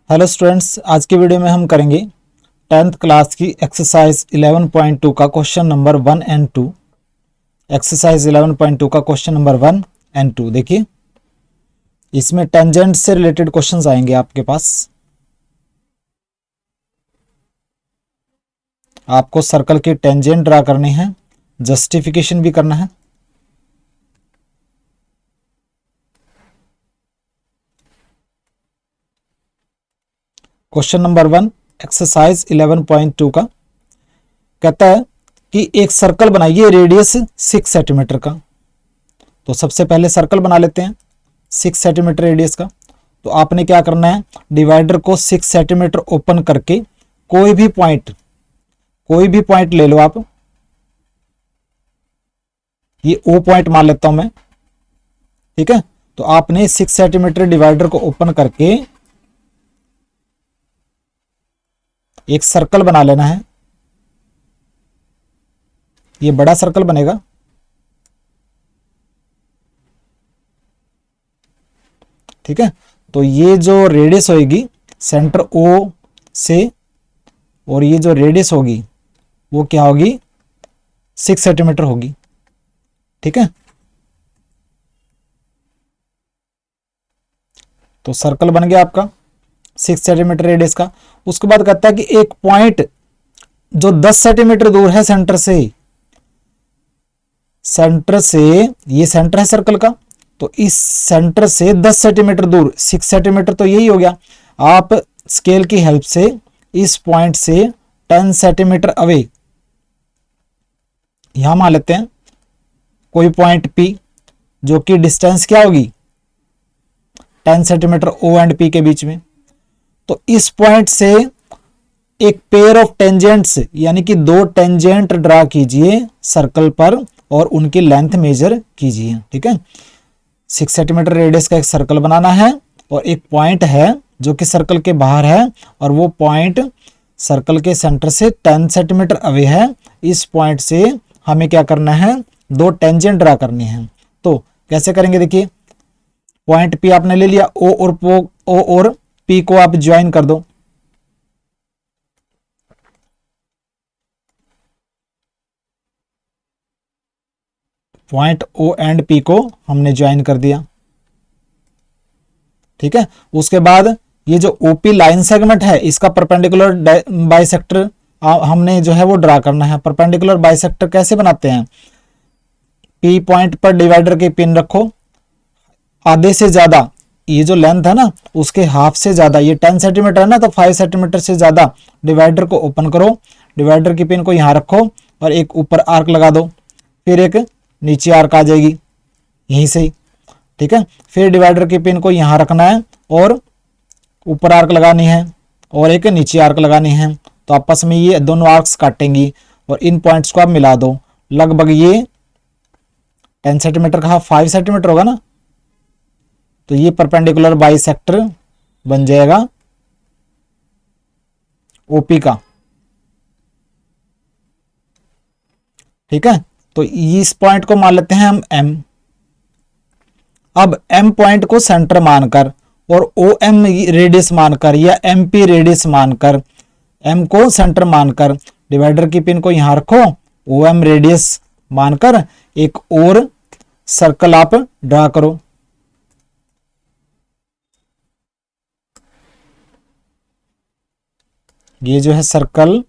Hello students, आज की video में हम करेंगे 10th क्लास की एक्सरसाइज 11.2 का क्वेश्चन नंबर 1 एंड 2। एक्सरसाइज 11.2 का क्वेश्चन नंबर 1 एंड 2 देखिए, इसमें टेंजेंट से रिलेटेड क्वेश्चंस आएंगे आपके पास। आपको सर्कल की टेंजेंट ड्रा करनी है, जस्टिफिकेशन भी करना है। क्वेश्चन नंबर 1 एक्सरसाइज 11.2 का कहता है कि एक सर्कल बनाइए रेडियस 6 सेंटीमीटर का। तो सबसे पहले सर्कल बना लेते हैं 6 सेंटीमीटर रेडियस का। तो आपने क्या करना है, डिवाइडर को 6 सेंटीमीटर ओपन करके कोई भी पॉइंट ले लो आप। ये ओ पॉइंट मान लेता हूं मैं, ठीक है। तो आपने 6 सेंटीमीटर डिवाइडर को ओपन करके एक सर्कल बना लेना है। ये बड़ा सर्कल बनेगा, ठीक है। तो ये जो रेडियस होगी सेंटर ओ से, और ये जो रेडियस होगी वो क्या होगी, 6 सेंटीमीटर होगी, ठीक है। तो सर्कल बन गया आपका 6 सेंटीमीटर रेडियस का। उसके बाद कहता है कि एक पॉइंट जो 10 सेंटीमीटर दूर है सेंटर से, ये सेंटर है सर्कल का, तो इस सेंटर से 10 सेंटीमीटर दूर, 6 सेंटीमीटर तो यही हो गया। आप स्केल की हेल्प से इस पॉइंट से 10 सेंटीमीटर अवे यहां मान लेते हैं कोई पॉइंट P, जो कि डिस्टेंस क्या होगी 10 सेंटीमीटर O एंड P के बीच में। तो इस पॉइंट से एक पेयर ऑफ टेंजेंट्स यानी कि 2 टेंजेंट ड्रा कीजिए सर्कल पर और उनकी लेंथ मेजर कीजिए, ठीक है। 6 सेंटीमीटर रेडियस का एक सर्कल बनाना है और एक पॉइंट है जो कि सर्कल के बाहर है, और वो पॉइंट सर्कल के सेंटर से 10 सेंटीमीटर अवे है। इस पॉइंट से हमें क्या करना है, 2 टेंजेंट ड्रा करनी है। तो कैसे करेंगे, देखिए पॉइंट P आपने ले लिया, O और P को आप ज्वाइन कर दो। पॉइंट O एंड P को हमने ज्वाइन कर दिया, ठीक है। उसके बाद ये जो OP लाइन सेगमेंट है इसका परपेंडिकुलर बाइसेक्टर हमने जो है वो ड्रा करना है। परपेंडिकुलर बाइसेक्टर कैसे बनाते हैं, P पॉइंट पर डिवाइडर की पिन रखो, आधे से ज्यादा ये जो लेंथ है ना उसके हाफ से ज्यादा, ये 10 सेंटीमीटर है ना, तो 5 सेंटीमीटर से ज्यादा डिवाइडर को ओपन करो, डिवाइडर की पिन को यहां रखो और एक ऊपर आर्क लगा दो, फिर एक नीचे आर्क आ जाएगी यहीं से ही, ठीक है। फिर डिवाइडर की पिन को यहां रखना है और ऊपर आर्क लगानी है और एक नीचे आर्क लगानी है। तो आपस में ये दोनों आर्क्स काटेंगी और इन पॉइंट्स को आप मिला दो। लगभग ये 10 सेंटीमीटर का 5 सेंटीमीटर होगा ना, तो ये परपेंडिकुलर बाइसेक्टर बन जाएगा OP का, ठीक है। तो इस पॉइंट को मान लेते हैं हम M। अब M पॉइंट को सेंटर मानकर और OM रेडियस मानकर या MP रेडियस मानकर, M को सेंटर मानकर डिवाइडर की पिन को यहां रखो, OM रेडियस मानकर एक और सर्कल आप ड्रा करो। ये जो है सर्कल,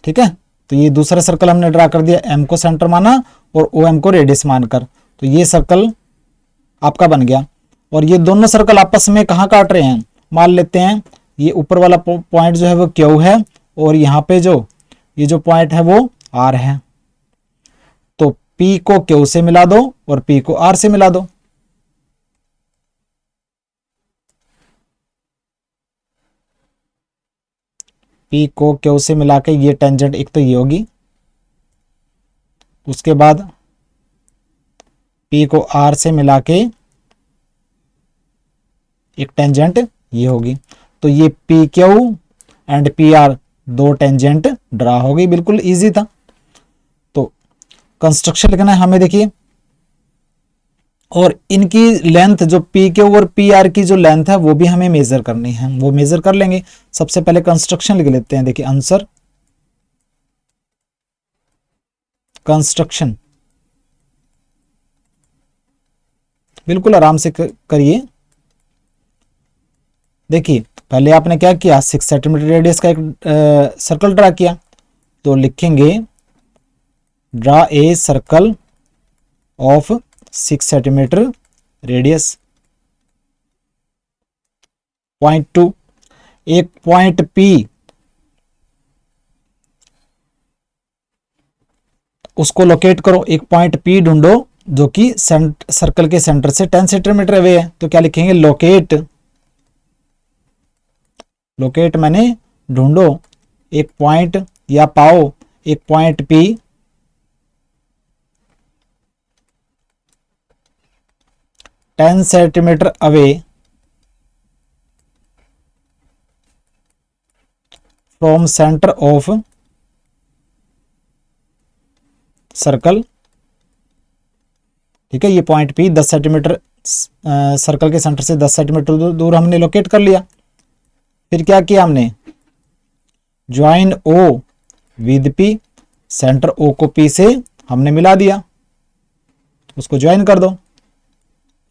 ठीक है। तो ये दूसरा सर्कल हमने ड्रा कर दिया, M को सेंटर माना और OM को रेडियस मानकर, तो ये सर्कल आपका बन गया। और ये दोनों सर्कल आपस में कहाँ काट रहे हैं, मान लेते हैं ये ऊपर वाला पॉइंट जो है वो Q है और यहाँ पे जो ये जो पॉइंट है वो R है। तो P को Q से मिला दो और P को R से मिला दो। P को Q से मिला के ये टेंजेंट एक तो ये होगी, उसके बाद P को R से मिला के एक टेंजेंट ये होगी। तो ये PQ and PR 2 tangent draw हो गई, बिल्कुल इजी था। तो कंस्ट्रक्शन लिखना है हमें, देखिए, और इनकी लेंथ जो पी क्यू और पी आर की जो लेंथ है वो भी हमें मेजर करनी है, वो मेजर कर लेंगे। सबसे पहले कंस्ट्रक्शन लिख लेते हैं, देखिए आंसर कंस्ट्रक्शन, बिल्कुल आराम से करिए। देखिए पहले आपने क्या किया, 6 सेंटीमीटर रेडियस का एक सर्कल ड्रा किया, तो लिखेंगे draw a circle of 6 centimetre radius. Point 2, एक पॉइंट P उसको लोकेट करो, एक पॉइंट P ढूंढो जो कि सर्कल के सेंटर से 10 सेंटीमीटर अवे है। तो क्या लिखेंगे, लोकेट, लोकेट मैंने ढूंढो एक पॉइंट या पाओ एक point P 10 centimetre away from centre of circle. ठीक है, ये पॉइंट P 10 सेंटीमीटर सर्कल के सेंटर से 10 सेंटीमीटर दूर हमने लोकेट कर लिया। फिर क्या किया हमने, join O with P, centre O को P से हमने मिला दिया, उसको ज्वाइन कर दो।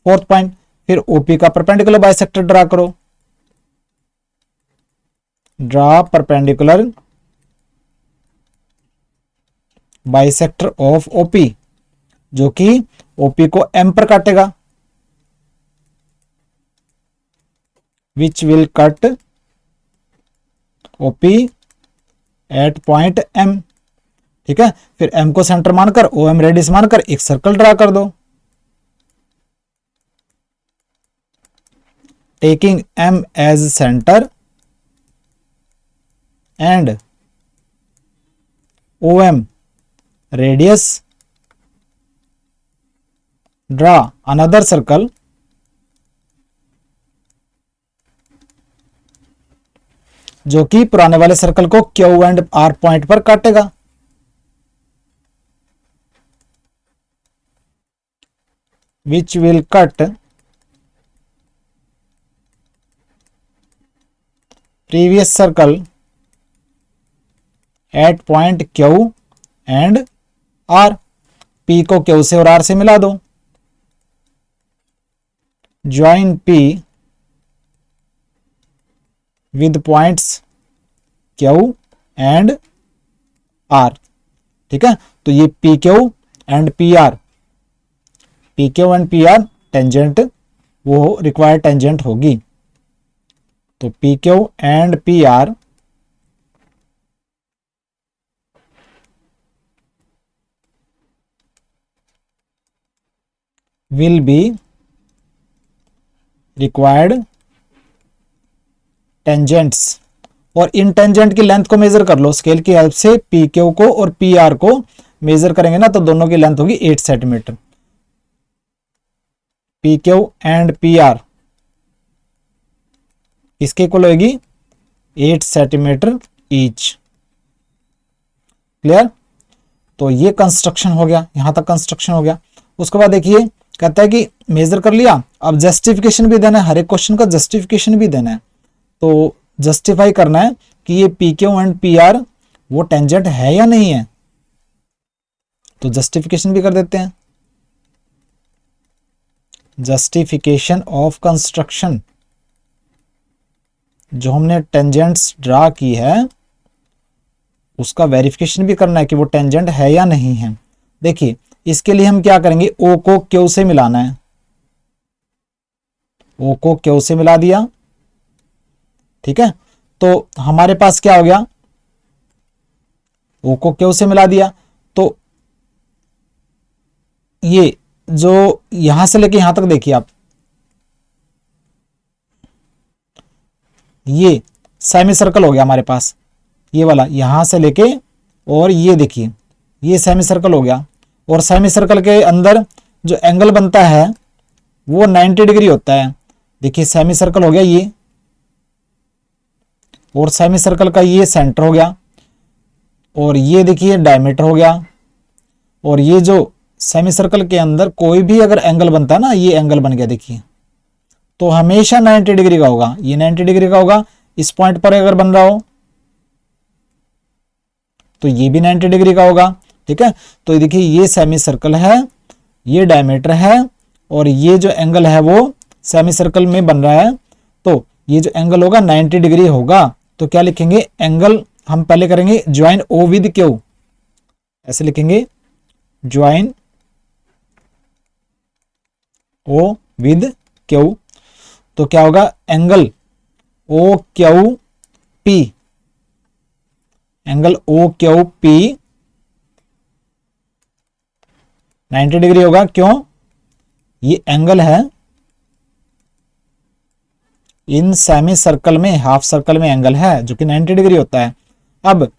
फोर्थ पॉइंट, फिर OP का परपेंडिकुलर बाइसेक्टर ड्रा करो, draw perpendicular bisector of OP, जो कि OP को M पर काटेगा, which will cut OP at point M। ठीक है, फिर M को सेंटर मानकर OM रेडियस मानकर एक सर्कल ड्रा कर दो, taking M as centre and OM radius, draw another circle जो कि पुराने वाले सर्कल को Q एंड R पॉइंट पर काटेगा। Which will cut previous circle eight point Q and R। P को Q से और R से मिला दो, join P with points Q and R। ठीक है, तो ये PQ and PR, PQ and PR tangent, वो रिक्वायर्ड टेंजेंट होगी। तो PQ and PR will be required tangents. और इन टेंजेंट की लेंथ को मेजर कर लो स्केल की हेल्प से, PQ को और PR को मेजर करेंगे ना तो दोनों की लेंथ होगी 8 सेंटीमीटर। PQ एंड PR इसके इक्वल होगी 8 सेंटीमीटर ईच। क्लियर? तो ये कंस्ट्रक्शन हो गया, यहां तक कंस्ट्रक्शन हो गया। उसके बाद देखिए कहता है कि मेजर कर लिया, अब जस्टिफिकेशन भी देना है, हर एक क्वेश्चन का जस्टिफिकेशन भी देना है। तो जस्टिफाई करना है कि ये PQ एंड PR वो टेंजेंट है या नहीं है, तो जस्टिफिकेशन भी कर देते हैं। जस्टिफिकेशन ऑफ कंस्ट्रक्शन, जो हमने टेंजेंट्स ड्रा की है उसका वेरिफिकेशन भी करना है कि वो टेंजेंट है या नहीं है। देखिए इसके लिए हम क्या करेंगे, O को Q से मिलाना है, O को Q से मिला दिया। ठीक है, तो हमारे पास क्या हो गया, O को Q से मिला दिया, तो ये जो यहां से लेके यहां तक देखिए आप, ये सेमी सर्कल हो गया हमारे पास, ये वाला यहां से लेके, और ये देखिए ये सेमी सर्कल हो गया। और सेमी सर्कल के अंदर जो एंगल बनता है वो 90 डिग्री होता है। देखिए सेमी सर्कल हो गया ये, और सेमी सर्कल का ये सेंटर हो गया, और ये देखिए डायमीटर हो गया। और ये जो सेमी सर्कल के अंदर कोई भी अगर एंगल बनता है ना, ये एंगल बन गया देखिए, तो हमेशा 90 डिग्री का होगा, ये 90 डिग्री का होगा। इस पॉइंट पर अगर बन रहा हो तो ये भी 90 डिग्री का होगा, ठीक है। तो देखिए ये सेमी सर्कल है, ये डायमीटर है, और ये जो एंगल है वो सेमी सर्कल में बन रहा है, तो ये जो एंगल होगा 90 डिग्री होगा। तो क्या लिखेंगे, एंगल हम पहले करेंगे ज्वाइन ओ विद क्यू, ऐसे लिखेंगे ज्वाइन ओ विद क्यू। तो क्या होगा, angle O Q P, angle O Q P 90 degree होगा। क्यों, ये एंगल है इन सेमी सर्कल में, हाफ सर्कल में एंगल है जो कि 90 डिग्री होता है। अब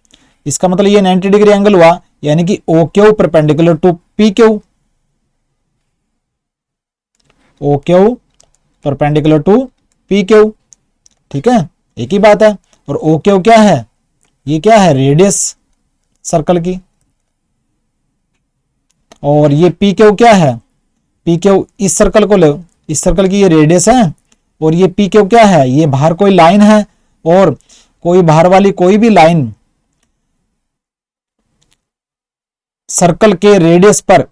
इसका मतलब ये 90 डिग्री एंगल हुआ, यानी कि O Q perpendicular to P Q, O Q perpendicular to P Q, ठीक है, एक ही बात है। और ओ क्यू क्या है, ये क्या है, रेडियस सर्कल की, और ये पी क्यू क्या है, पी क्यू इस सर्कल को लो, इस सर्कल की ये रेडियस है, और ये पी क्यू क्या है, ये बाहर कोई लाइन है, और कोई बाहर वाली कोई भी लाइन सर्कल के रेडियस पर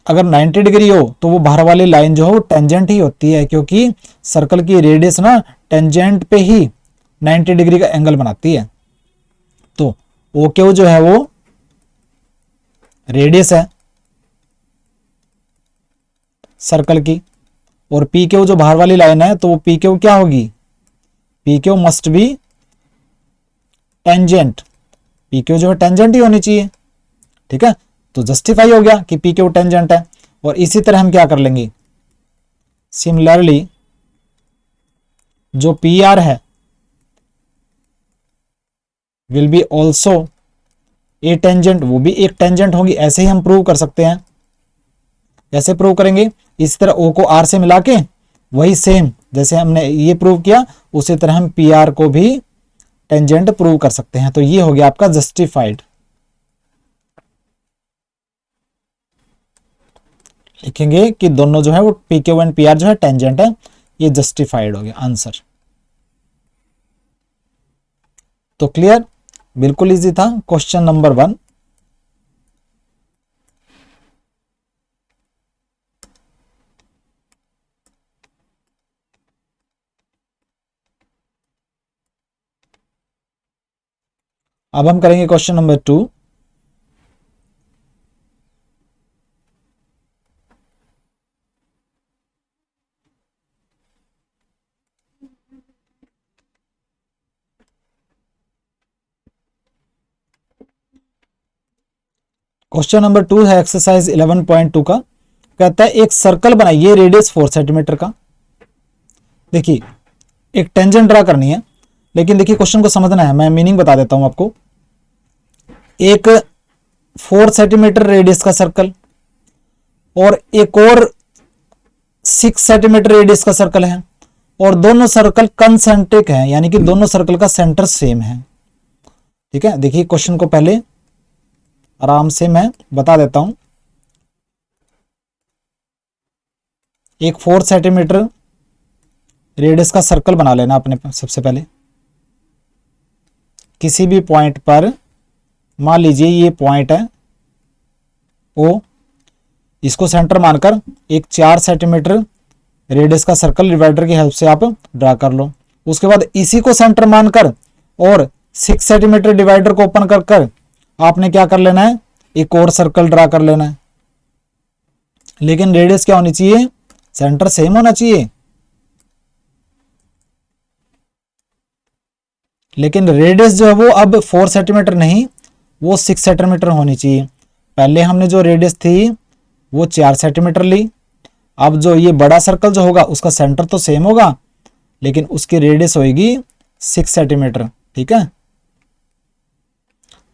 अगर 90 डिग्री हो तो वो बाहर वाली लाइन जो है वो टेंजेंट ही होती है, क्योंकि सर्कल की रेडियस ना टेंजेंट पे ही 90 डिग्री का एंगल बनाती है। तो ओ क्यू जो है वो रेडियस है सर्कल की, और पी क्यू जो बाहर वाली लाइन है, तो वो पी क्यू क्या होगी, P Q must be tangent, P Q जो है टेंजेंट ही होनी चाहिए, ठीक है। तो जस्टिफाई हो गया कि पी क्यू टेंजेंट है। और इसी तरह हम क्या कर लेंगे, सिमिलरली जो पी आर है will be also a tangent, वो भी एक टेंजेंट होगी। ऐसे ही हम प्रूव कर सकते हैं, कैसे प्रूव करेंगे, इसी तरह ओ को आर से मिला के वही सेम जैसे हमने ये प्रूव किया, उसी तरह हम पी आर को भी टेंजेंट प्रूव कर सकते हैं। तो ये हो गया आपका जस्टिफाइड, लिखेंगे कि दोनों जो है वो P Q and P are जो है टेंजेंट है, ये जस्टिफाइड हो गया आंसर। तो क्लियर, बिल्कुल इजी था क्वेश्चन नंबर 1। अब हम करेंगे क्वेश्चन नंबर 2। क्वेश्चन नंबर 2 है एक्सरसाइज 11.2 का। कहता है एक सर्कल बनाइए रेडियस 4 सेंटीमीटर का। देखिए एक टेंजेंट ड्रा करनी है, लेकिन देखिए क्वेश्चन को समझना है, मैं मीनिंग बता देता हूं आपको। एक 4 सेंटीमीटर रेडियस का सर्कल और एक और 6 सेंटीमीटर रेडियस का सर्कल है, और दोनों सर्कल कंसेंट्रिक हैं, यानी कि दोनों सर्कल का सेंटर सेम है, ठीक है। देखिए क्वेश्चन को पहले आराम से मैं बता देता हूं। एक 4 सेंटीमीटर रेडियस का सर्कल बना लेना अपने सबसे पहले। किसी भी पॉइंट पर, मान लीजिए ये पॉइंट है ओ, इसको सेंटर मानकर एक 4 सेंटीमीटर रेडियस का सर्कल डिवाइडर की हेल्प से आप ड्रा कर लो। उसके बाद इसी को सेंटर मानकर और 6 सेंटीमीटर डिवाइडर को ओपन कर कर आपने क्या कर लेना है, एक और सर्कल ड्रा कर लेना है। लेकिन रेडियस क्या होनी चाहिए, सेंटर सेम होना चाहिए। लेकिन रेडियस जो है वो अब 4 सेंटीमीटर नहीं, वो 6 सेंटीमीटर होनी चाहिए। पहले हमने जो रेडियस थी वो 4 सेंटीमीटर ली, अब जो ये बड़ा सर्कल जो होगा उसका सेंटर तो सेम होगा, लेकिन उसकी रेडियस होगी 6 सेंटीमीटर, ठीक है।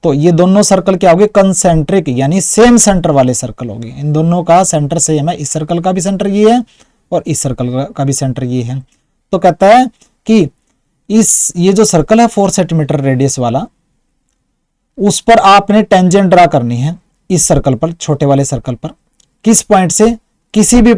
तो ये दोनों सर्कल क्या होंगे, कंसेंट्रिक, यानी सेम सेंटर वाले सर्कल होंगे। इन दोनों का सेंटर सेम है, इस सर्कल का भी सेंटर ये है और इस सर्कल का भी सेंटर ये है। तो कहता है कि ये जो सर्कल है 4 सेंटीमीटर रेडियस वाला, उस पर आपने टेंजेंट ड्रा करनी है। इस सर्कल पर, छोटे वाले सर्कल पर, किस पॉइंट से किसी भी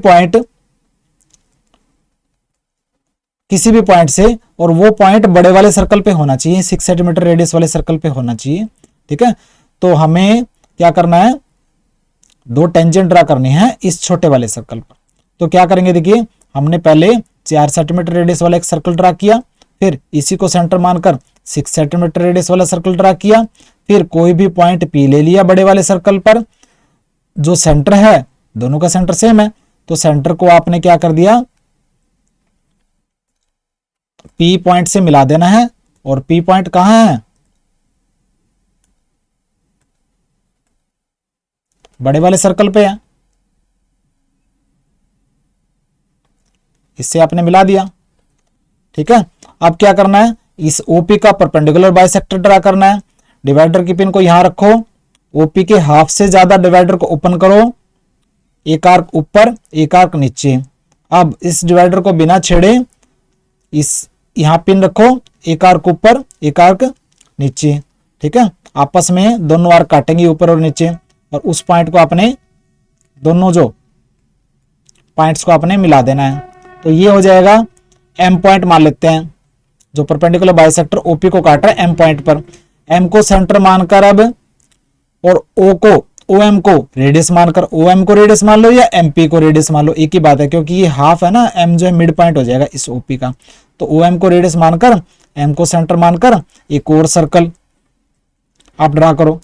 पॉइंट से, और वो पॉइंट बड़े वाले सर्कल पे होना चाहिए, 6 सेंटीमीटर रेडियस वाले सर्कल पे होना चाहिए। ठीक है, तो हमें क्या करना है, 2 टेंजेंट ड्रा करनी है इस छोटे वाले सर्कल पर। तो क्या करेंगे, देखिए हमने पहले 4 सेंटीमीटर रेडियस वाला एक सर्कल ड्रा किया, फिर इसी को सेंटर मानकर 6 सेंटीमीटर रेडियस वाला सर्कल ड्रा किया, फिर कोई भी पॉइंट P ले लिया बड़े वाले सर्कल पर, जो सेंटर है, दोनों का सेंटर सेम है, तो सेंटर को आपने क्या कर दिया, P पॉइंट से मिला देना है। और P पॉइंट कहां है, बड़े वाले सर्कल पे है, इससे आपने मिला दिया। ठीक है, अब क्या करना है, इस OP का परपेंडिकुलर बाइसेक्टर ड्रा करना है। डिवाइडर की पिन को यहां रखो, OP के हाफ से ज्यादा डिवाइडर को ओपन करो, एक आर्क ऊपर एक आर्क नीचे। अब इस डिवाइडर को बिना छेड़े इस यहां पिन रखो, एक आर्क ऊपर एक आर्क नीचे। ठीक है, आपस में दोनों आर्क काटेंगे ऊपर और नीचे, और उस पॉइंट को आपने, दोनों जो पॉइंट्स को आपने मिला देना है। तो ये हो जाएगा M पॉइंट मान लेते हैं, जो परपेंडिकुलर बाइसेक्टर OP को काट रहा है M पॉइंट पर। M को सेंटर मानकर अब, और OM को रेडियस मानकर, OM को रेडियस मान लो या MP को रेडियस मान लो, एक ही बात है, क्योंकि ये हाफ है ना, M जो है मिड पॉइंट हो जाएगा इस OP का। तो OM को रेडियस मानकर, M को सेंटर मानकर एक और सर्कल आप ड्रा करो।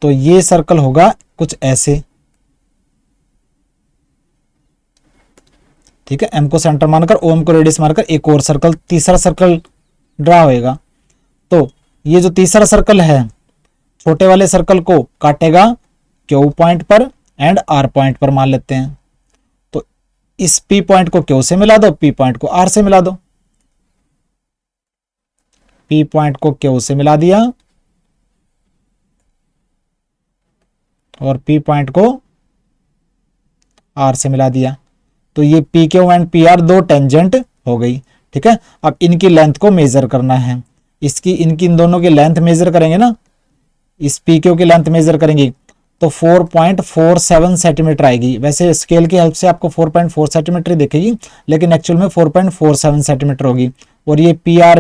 तो ये सर्कल होगा कुछ ऐसे। ठीक है, M को सेंटर मानकर, OM को रेडियस मानकर एक और सर्कल, तीसरा सर्कल ड्रा होएगा। तो ये जो तीसरा सर्कल है, छोटे वाले सर्कल को काटेगा Q पॉइंट पर एंड R पॉइंट पर मान लेते हैं। तो इस P पॉइंट को Q से मिला दो, P पॉइंट को R से मिला दो। P पॉइंट को Q से मिला दिया और P पॉइंट को R से मिला दिया। तो ये PQ एंड PR 2 टेंजेंट हो गई। ठीक है, अब इनकी लेंथ को मेजर करना है। इनकी इन दोनों की लेंथ मेजर करेंगे ना, इस PQ की लेंथ मेजर करेंगे तो 4.47 सेंटीमीटर आएगी। वैसे स्केल की हेल्प से आपको 4.4 सेंटीमीटर दिखेगी, लेकिन एक्चुअल में 4.47 सेंटीमीटर होगी। और ये PR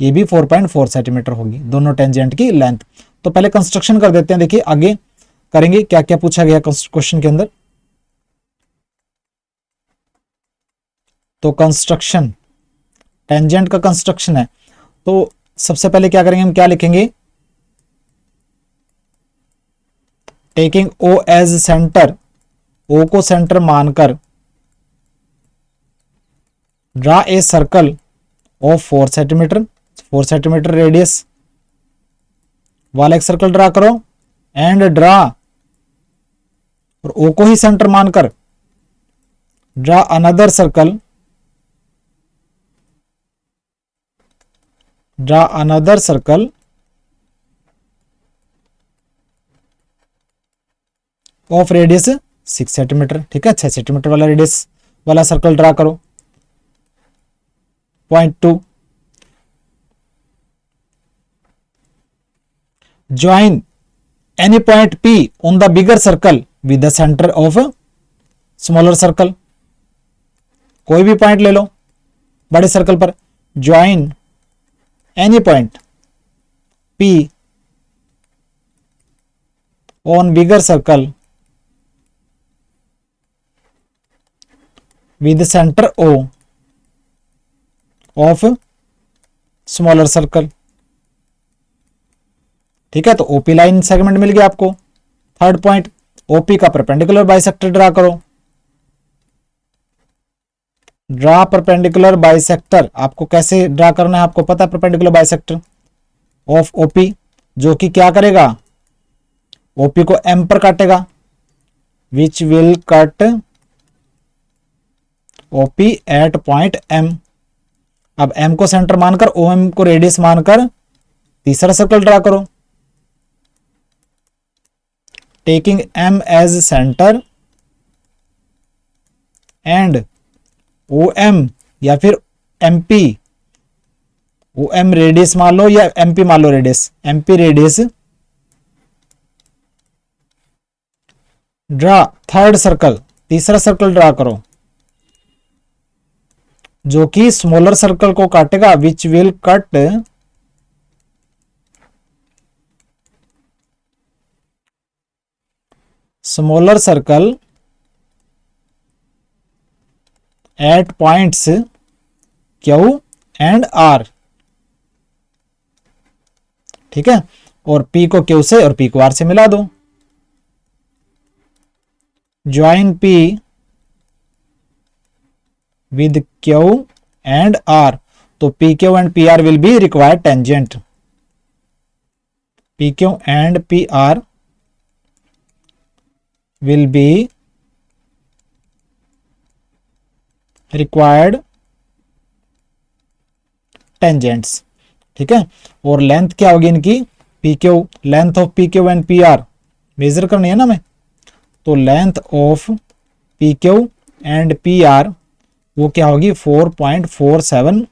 ये भी 4.4 सेंटीमीटर होगी, दोनों टेंजेंट की लेंथ। तो पहले कंस्ट्रक्शन कर देते हैं, देखिए आगे करेंगे क्या क्या पूछा गया क्वेश्चन के अंदर। तो कंस्ट्रक्शन, टेंजेंट का कंस्ट्रक्शन है। तो सबसे पहले क्या करेंगे, हम क्या लिखेंगे, taking O as centre, O को सेंटर मानकर draw a circle of 4 centimetre radius वाला एक सर्कल ड्रा करो एंड ड्रा, और O को ही सेंटर मानकर draw another circle, of radius 6 centimetre. ठीक है, 6 सेंटीमीटर वाला रेडियस वाला सर्कल ड्रा करो। Point 2, join any point P on the bigger circle with the centre of smaller circle. कोई भी पॉइंट ले लो बड़े सर्कल पर, join any point P on bigger circle with centre O of smaller circle. ठीक है, तो OP लाइन सेगमेंट मिल गया आपको। थर्ड पॉइंट, OP का परपेंडिकुलर बाइसेक्टर ड्रा करो। ड्रा परपेंडिकुलर बाइसेक्टर, आपको कैसे ड्रा करना है आपको पता है, परपेंडिकुलर बाइसेक्टर ऑफ OP, जो कि क्या करेगा, OP को M पर काटेगा, which will cut OP at point M। अब M को सेंटर मानकर, OM को रेडियस मानकर तीसरा सर्कल ड्रा करो, taking M as centre and OM या फिर MP ओ एम रेडियस मान लो या एम पी मान लो radius, M P radius, draw third circle, तीसरा सर्कल ड्रा करो जो कि स्मॉलर सर्कल को काटेगा, which will cut smaller circle at points Q and R। ठीक है, और P को Q से और P को R से मिला दो। Join P with Q and R, तो PQ and PR will be required tangent, PQ and PR will be required tangents। ठीक है, और लेंथ क्या होगी इनकी, PQ, length of PQ and PR measure करनी है ना हमें, तो length of PQ and PR वो क्या होगी 4.47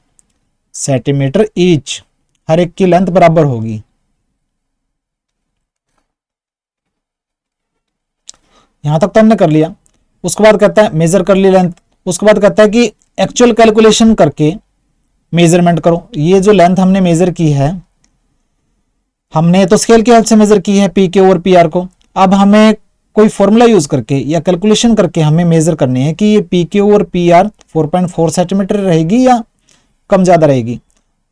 सेंटीमीटर ईच, हर एक की लेंथ बराबर होगी। यहां तक तो हमने कर लिया। उसके बाद कहता है मेजर कर ली लेंथ, उसके बाद कहता है कि एक्चुअल कैलकुलेशन करके मेजरमेंट करो। ये जो लेंथ हमने मेजर की है, हमने तो स्केल की हेल्प से मेजर की है पी के और पी आर को, अब हमें कोई फॉर्मूला यूज करके या कैलकुलेशन करके हमें मेजर करनी है कि ये पी क्यू और पी आर 4.4 सेंटीमीटर रहेगी या कम ज़्यादा रहेगी।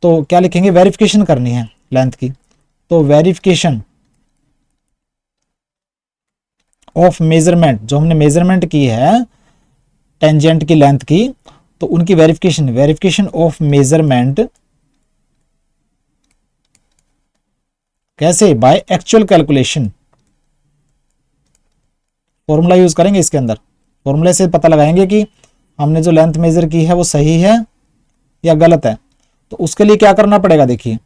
तो क्या लिखेंगे, वेरिफिकेशन करनी है लेंथ की, तो वेरिफिकेशन ऑफ मेजरमेंट, जो हमने मेजरमेंट की है टेंजेंट की लेंथ की, तो उनकी वेरिफिकेशन ऑफ मेजरमेंट कैसे, by actual calculation. Formula use करेंगे इसके अंदर, फॉर्मूले से पता लगाएंगे कि हमने जो लेंथ मेजर की है वो सही है या गलत है। तो उसके लिए क्या करना पड़ेगा, देखिए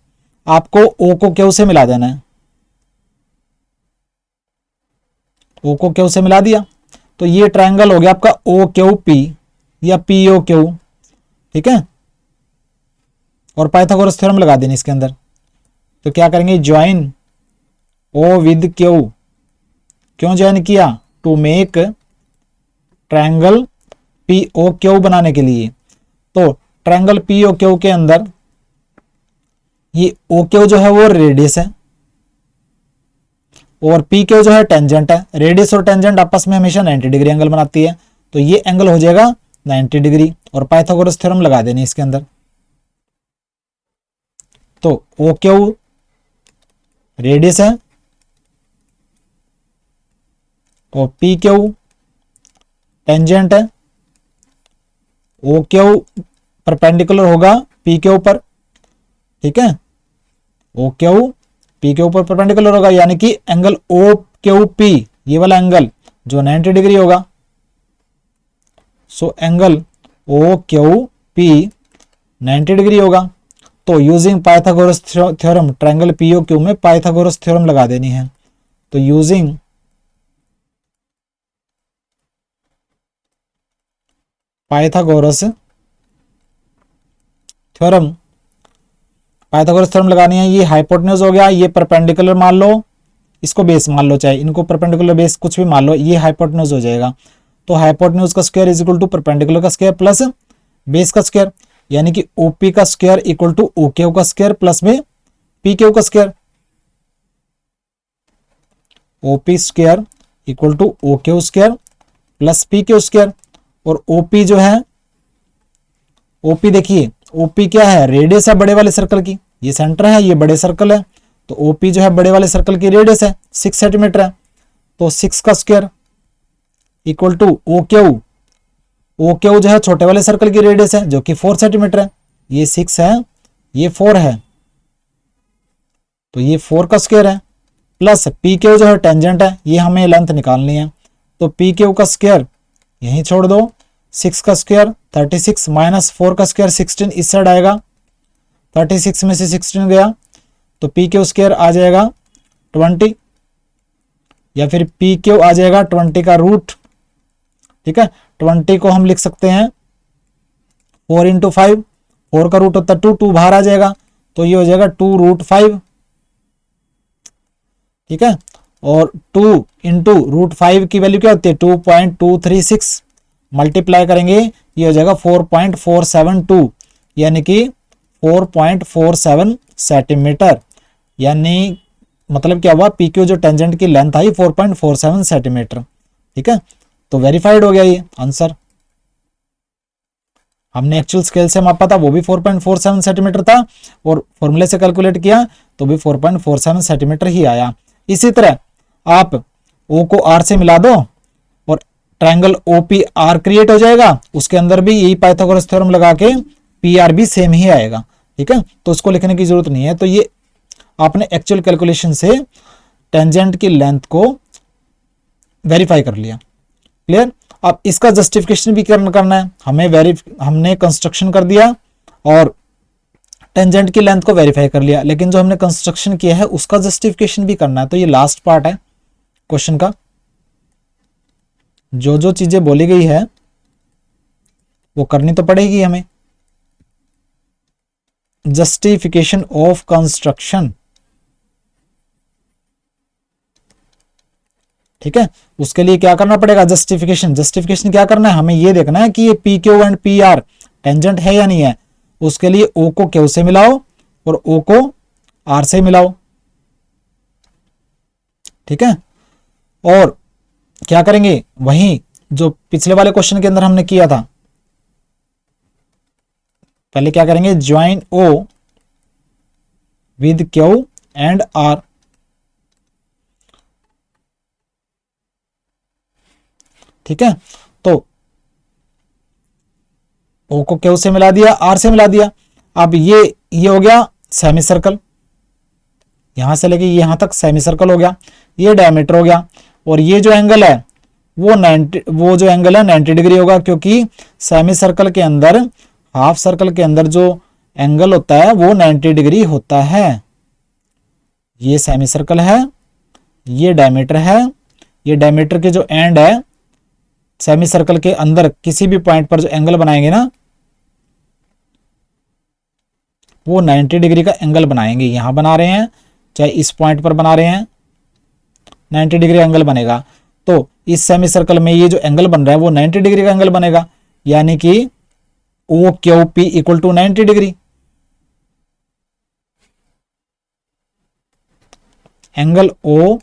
आपको ओ को क्यू से मिला देना है, ओ को क्यू से मिला दिया तो ये ट्रायंगल हो गया आपका ओ क्यू पी या पी ओ क्यू। ठीक है, और पाइथागोरस थ्योरम लगा देनी इसके अंदर। तो क्या करेंगे, ज्वाइन ओ विद क्यू, क्यों ज्वाइन किया, to make triangle P O Q बनाने के लिए। तो ट्रायंगल पी ओ क्यू के अंदर ये ओ क्यू जो है वो रेडियस है और पी क्यू जो है टेंजेंट है। रेडियस और टेंजेंट आपस में हमेशा 90 डिग्री एंगल बनाती है, तो ये एंगल हो जाएगा 90 डिग्री और पाइथागोरस थ्योरम लगा देनी इसके अंदर। तो ओ क्यू रेडियस है और पी क्यू टेंजेंट है, ओ क्यू परपेंडिकुलर होगा पी के ऊपर। ठीक है, ओ क्यू पी के ऊपर परपेंडिकुलर होगा, यानी कि एंगल ओ क्यू पी ये वाला एंगल जो 90 डिग्री होगा। So angle O Q P 90 degree होगा। तो using Pythagoras theorem triangle P O Q में पाइथागोरस थ्योरम लगा देनी है। तो using Pythagoras theorem, Pythagoras theorem लगानी है। ये हाइपोटेन्यूज हो गया, ये परपेंडिकुलर मान लो, इसको बेस मान लो, चाहे इनको परपेंडिकुलर बेस कुछ भी मान लो, ये हाइपोटेन्यूज हो जाएगा। तो हाइपोटेन्यूज का square is equal to perpendicular का स्क्वायर प्लस बेस का स्क्वायर, यानी कि ओपी का square equal to O Q का स्क्वायर प्लस में पी क्यू का square. OP square equal to O Q square plus P Q square. और OP जो है, ओपी देखिए ओपी क्या है, रेडियस है बड़े वाले सर्कल की, ये सेंटर है, ये बड़े सर्कल है, तो ओपी जो है बड़े वाले सर्कल की रेडियस है 6 सेंटीमीटर है। तो 6 का square equal to O Q, O Q जो है छोटे वाले सर्कल की रेडियस है जो कि 4 सेंटीमीटर है, ये 6 है ये 4 है, तो ये 4 का स्क्वायर है प्लस पी क्यू जो है टेंजेंट है, ये हमें लेंथ निकालनी है। तो पी क्यू का स्क्वायर यहीं छोड़ दो, 6 का स्क्वायर 36 माइनस 4 का स्क्वायर 16 इस साइड आएगा, 36 में से 16 गया तो पी क्यू स्क्वायर आ जाएगा 20, या फिर पी क्यू आ जाएगा 20 का रूट। ठीक है, 20 को हम लिख सकते हैं 4 इंटू 5, 4 का रूट होता है 2, 2 बाहर आ जाएगा तो ये हो जाएगा 2√5, ठीक है। और 2 इंटू √5 की वैल्यू क्या होती है 2.236, मल्टीप्लाई करेंगे ये हो जाएगा 4.472, यानी कि 4.47 सेंटीमीटर। यानी मतलब क्या हुआ, पी क्यू जो टेंजेंट की लेंथ आई 4.47 सेंटीमीटर, ठीक है। तो वेरीफाइड हो गया ये आंसर। हमने एक्चुअल स्केल से मापा था, वो भी 4.47 सेंटीमीटर था, और फॉर्मूले से कैलकुलेट किया तो भी 4.47 सेंटीमीटर ही आया। इसी तरह आप ओ को आर से मिला दो और ट्रायंगल OPR क्रिएट हो जाएगा, उसके अंदर भी यही पाइथागोरस थ्योरम लगा के PR भी सेम ही आएगा, ठीक है। तो उसको लिखने की जरूरत नहीं है। तो ये आपने एक्चुअल कैलकुलेशन से टेंजेंट की लेंथ को वेरीफाई कर लिया, क्लियर। अब इसका जस्टिफिकेशन भी करना है हमें। हमने कंस्ट्रक्शन कर दिया और टेंजेंट की लेंथ को वेरीफाई कर लिया, लेकिन जो हमने कंस्ट्रक्शन किया है उसका जस्टिफिकेशन भी करना है। तो ये लास्ट पार्ट है क्वेश्चन का। जो जो चीजें बोली गई है वो करनी तो पड़ेगी हमें। जस्टिफिकेशन ऑफ कंस्ट्रक्शन, ठीक है। उसके लिए क्या करना पड़ेगा, जस्टिफिकेशन क्या करना है, हमें ये देखना है कि ये P Q and P are tangent है या नहीं है। उसके लिए ओ को क्यू से मिलाओ और ओ को आर से मिलाओ, ठीक है। और क्या करेंगे, वहीं जो पिछले वाले क्वेश्चन के अंदर हमने किया था, पहले क्या करेंगे, join O with Q and R, ठीक है। तो ओ को क्यू से मिला दिया, आर से मिला दिया। अब ये हो गया सेमी सर्कल, यहां से लेके यहां तक सेमी सर्कल हो गया, ये डायमीटर हो गया। और ये जो एंगल है वो जो एंगल है 90 डिग्री होगा, क्योंकि सेमी सर्कल के अंदर, हाफ सर्कल के अंदर जो एंगल होता है वो 90 डिग्री होता है। ये सेमी सर्कल है, ये डायमीटर है। ये डायमीटर के जो एंड है, सेमी सर्कल के अंदर किसी भी पॉइंट पर जो एंगल बनाएंगे ना, वो 90 डिग्री का एंगल बनाएंगे। यहां बना रहे हैं चाहे इस पॉइंट पर बना रहे हैं, 90 डिग्री एंगल बनेगा। तो इस सेमी सर्कल में ये जो एंगल बन रहा है वो 90 डिग्री का एंगल बनेगा, यानी कि O Q P equal to 90 degree. Angle O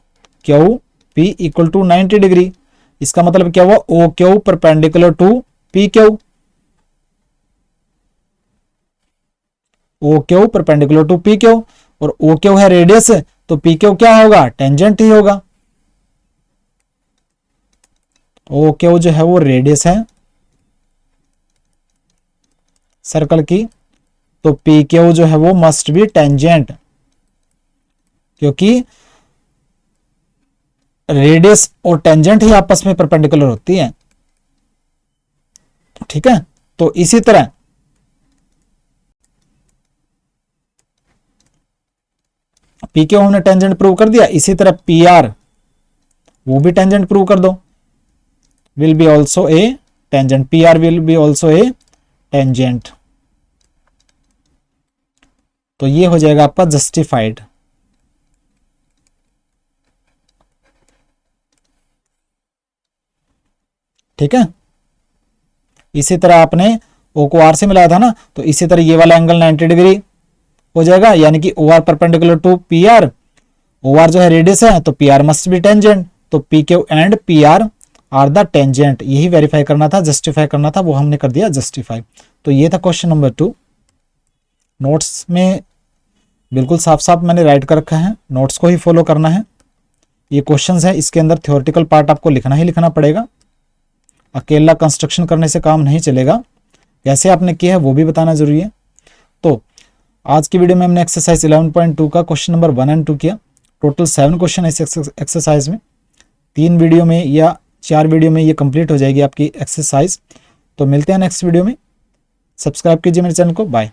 Q P equal to 90 degree, इसका मतलब क्या हुआ, O Q perpendicular to P Q, O Q perpendicular to P Q. और ओ क्यू है रेडियस, तो पी क्यू क्या होगा, टेंजेंट ही होगा। ओ क्यू जो है वो रेडियस है सर्कल की, तो पी क्यू जो है वो मस्ट बी टेंजेंट, क्योंकि रेडियस और टेंजेंट ही आपस में परपेंडिकुलर होती है, ठीक है। तो इसी तरह पी क्यू हमने टेंजेंट प्रूव कर दिया, इसी तरह पी आर वो भी टेंजेंट प्रूव कर दो, will be also a tangent, P R will be also a tangent. तो ये हो जाएगा आपका जस्टिफाइड। ठीक है। इसी तरह आपने ओ को आर से मिलाया था ना, तो इसी तरह ये वाला एंगल 90 डिग्री हो जाएगा, यानी कि O R perpendicular to P R. O R जो है रेडियस है, तो P R must be tangent, तो P Q and P R the tangent. यही वेरीफाई करना था, जस्टिफाई करना था, वो हमने कर दिया जस्टिफाई। तो ये था क्वेश्चन नंबर 2। नोट्स में बिल्कुल साफ साफ मैंने राइट कर रखा है, नोट्स को ही फॉलो करना है। ये क्वेश्चंस है, इसके अंदर थ्योरेटिकल पार्ट आपको लिखना ही लिखना पड़ेगा, अकेला कंस्ट्रक्शन करने से काम नहीं चलेगा। कैसे आपने किया है वो भी बताना जरूरी है। तो आज की वीडियो में हमने एक्सरसाइज 11.2 का क्वेश्चन नंबर 1 एंड 2 किया। टोटल 7 क्वेश्चन इस एक्सरसाइज में, 3 वीडियो में या 4 वीडियो में ये कंप्लीट हो जाएगी आपकी एक्सरसाइज। तो मिलते हैं नेक्स्ट वीडियो में। सब्सक्राइब कीजिए मेरे चैनल को। बाय।